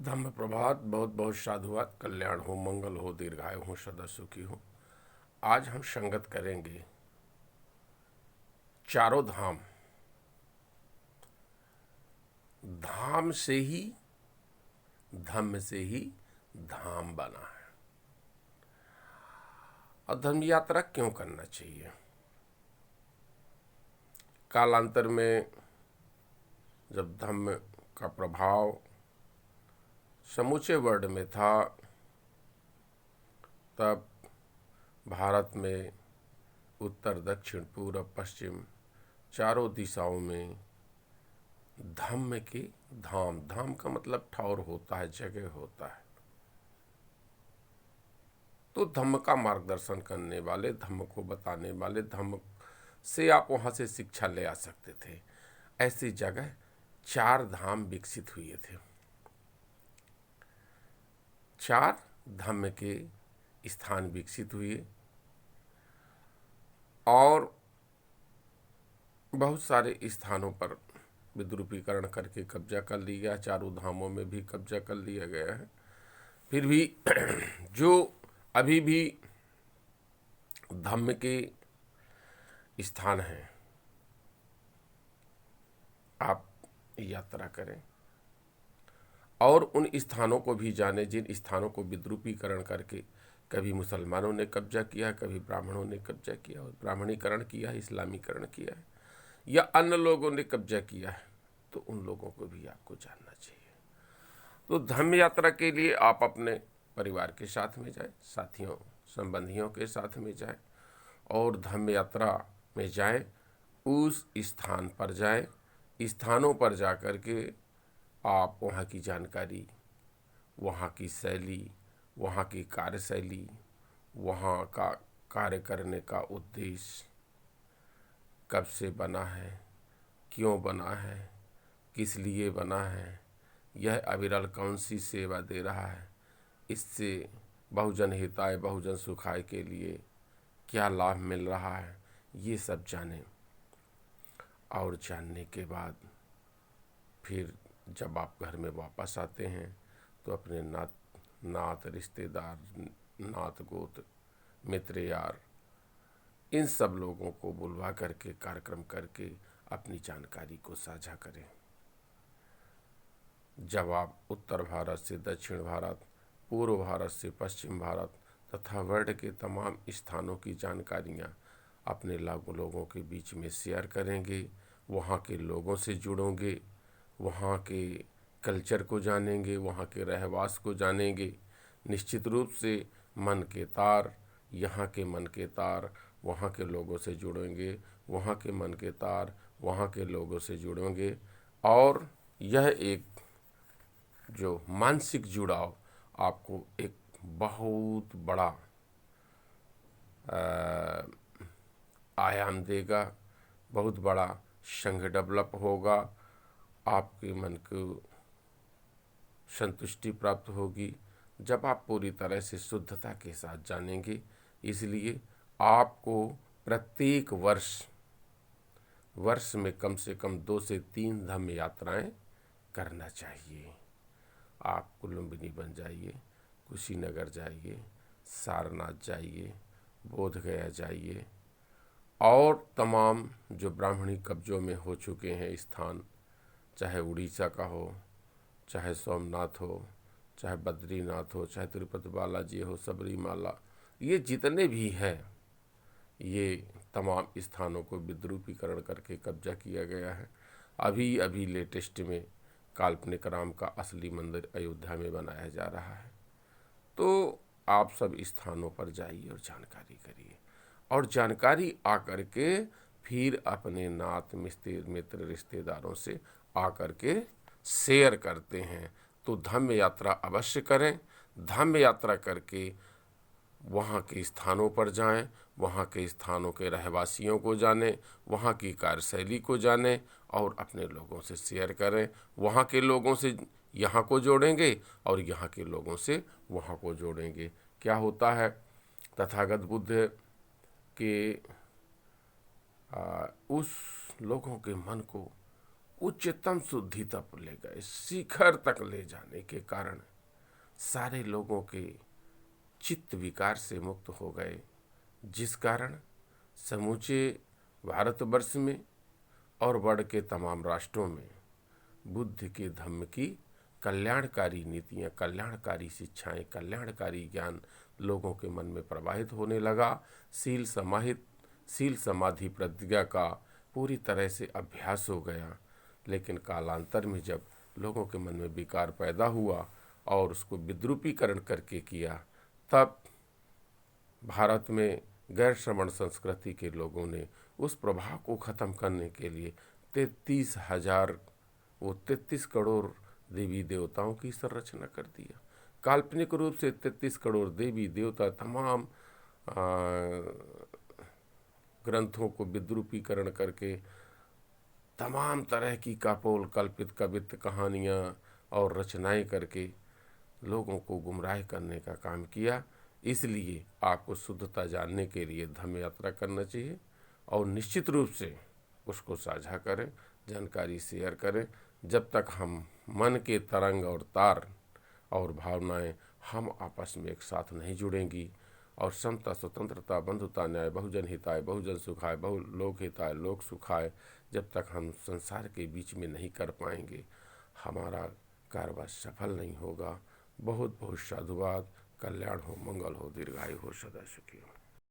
धम्म प्रभात। बहुत बहुत साधुवाद। कल्याण हो, मंगल हो, दीर्घायु हो, सदा सुखी हो। आज हम संगत करेंगे चारों धाम। धाम से ही, धम्म से ही धाम बना है। और धम्म यात्रा क्यों करना चाहिए? कालांतर में जब धम्म का प्रभाव समूचे वर्ल्ड में था, तब भारत में उत्तर, दक्षिण, पूर्व, पश्चिम चारों दिशाओं में धम्म के धाम, धाम का मतलब ठौर होता है, जगह होता है। तो धम्म का मार्गदर्शन करने वाले, धम्म को बताने वाले, धम्म से आप वहाँ से शिक्षा ले आ सकते थे। ऐसी जगह चार धाम विकसित हुए थे। चार धम्म के स्थान विकसित हुए और बहुत सारे स्थानों पर विद्रुपीकरण करके कब्जा कर लिया। चारों धामों में भी कब्जा कर लिया गया है। फिर भी जो अभी भी धम्म के स्थान हैं, आप यात्रा करें और उन स्थानों को भी जाने जिन स्थानों को विद्रुपीकरण करके कभी मुसलमानों ने कब्जा किया, कभी ब्राह्मणों ने कब्जा किया, ब्राह्मणीकरण किया है, इस्लामीकरण किया है, या अन्य लोगों ने कब्जा किया है, तो उन लोगों को भी आपको जानना चाहिए। तो धम्म यात्रा के लिए आप अपने परिवार के साथ में जाएं, साथियों संबंधियों के साथ में जाएं और धम्म यात्रा में जाएं। उस स्थान पर जाएं, स्थानों पर जा कर के आप वहाँ की जानकारी, वहाँ की शैली, वहाँ की कार्यशैली, वहाँ का कार्य करने का उद्देश्य, कब से बना है, क्यों बना है, किस लिए बना है, यह अविरल कौन सी सेवा दे रहा है, इससे बहुजन हिताय बहुजन सुखाय के लिए क्या लाभ मिल रहा है, ये सब जानें। और जानने के बाद फिर जब आप घर में वापस आते हैं तो अपने नात रिश्तेदार, नात गोत्र, मित्र यार, इन सब लोगों को बुलवा करके कार्यक्रम करके अपनी जानकारी को साझा करें। जब आप उत्तर भारत से दक्षिण भारत, पूर्व भारत से पश्चिम भारत तथा वर्ल्ड के तमाम स्थानों की जानकारियाँ अपने लोगों के बीच में शेयर करेंगे, वहाँ के लोगों से जुड़ोगे, वहाँ के कल्चर को जानेंगे, वहाँ के रहवास को जानेंगे, निश्चित रूप से मन के तार, यहाँ के मन के तार वहाँ के लोगों से जुड़ेंगे, वहाँ के मन के तार वहाँ के लोगों से जुड़ेंगे, और यह एक जो मानसिक जुड़ाव आपको एक बहुत बड़ा आयाम देगा, बहुत बड़ा संघ डेवलप होगा, आपके मन को संतुष्टि प्राप्त होगी जब आप पूरी तरह से शुद्धता के साथ जानेंगे। इसलिए आपको प्रत्येक वर्ष में कम से कम 2 से 3 धम्म यात्राएं करना चाहिए। आप लुम्बिनी बन जाइए, कुशीनगर जाइए, सारनाथ जाइए, बोधगया जाइए, और तमाम जो ब्राह्मणी कब्जों में हो चुके हैं स्थान, चाहे उड़ीसा का हो, चाहे सोमनाथ हो, चाहे बद्रीनाथ हो, चाहे तिरुपति बालाजी हो, सबरीमाला, ये जितने भी हैं, ये तमाम स्थानों को विद्रुपीकरण करके कब्जा किया गया है। अभी अभी लेटेस्ट में काल्पनिक राम का असली मंदिर अयोध्या में बनाया जा रहा है। तो आप सब स्थानों पर जाइए और जानकारी करिए, और जानकारी आकर के फिर अपने नात मित्र रिश्तेदारों से आकर के शेयर करते हैं। तो धम्म यात्रा अवश्य करें। धम्म यात्रा करके वहाँ के स्थानों पर जाएं, वहाँ के स्थानों के रहवासियों को जानें, वहाँ की कार्यशैली को जानें और अपने लोगों से शेयर करें। वहाँ के लोगों से यहाँ को जोड़ेंगे और यहाँ के लोगों से वहाँ को जोड़ेंगे। क्या होता है, तथागत बुद्ध के उस लोगों के मन को उच्चतम शुद्धि तक ले गए, शिखर तक ले जाने के कारण सारे लोगों के चित्त विकार से मुक्त हो गए, जिस कारण समूचे भारतवर्ष में और वर्ल्ड के तमाम राष्ट्रों में बुद्ध के धम्म की कल्याणकारी नीतियाँ, कल्याणकारी शिक्षाएं, कल्याणकारी ज्ञान लोगों के मन में प्रवाहित होने लगा। शील समाधि प्रतिज्ञा का पूरी तरह से अभ्यास हो गया। लेकिन कालांतर में जब लोगों के मन में विकार पैदा हुआ और उसको विद्रूपीकरण करके किया, तब भारत में गैर श्रमण संस्कृति के लोगों ने उस प्रभाव को ख़त्म करने के लिए 33 करोड़ देवी देवताओं की संरचना कर दिया। काल्पनिक रूप से 33 करोड़ देवी देवता तमाम ग्रंथों को विद्रूपीकरण करके तमाम तरह की कापोल कल्पित कवित कहानियाँ और रचनाएं करके लोगों को गुमराह करने का काम किया। इसलिए आपको शुद्धता जानने के लिए धम्म यात्रा करना चाहिए और निश्चित रूप से उसको साझा करें, जानकारी शेयर करें। जब तक हम मन के तरंग और तार और भावनाएं हम आपस में एक साथ नहीं जुड़ेंगी और समता, स्वतंत्रता, बंधुता, न्याय, बहुजन हिताय, बहुजन सुखाय, बहु लोक हिताय, लोक सुखाय, जब तक हम संसार के बीच में नहीं कर पाएंगे, हमारा कारवां सफल नहीं होगा। बहुत बहुत साधुवाद। कल्याण हो, मंगल हो, दीर्घायु हो, सदा सुखी हो।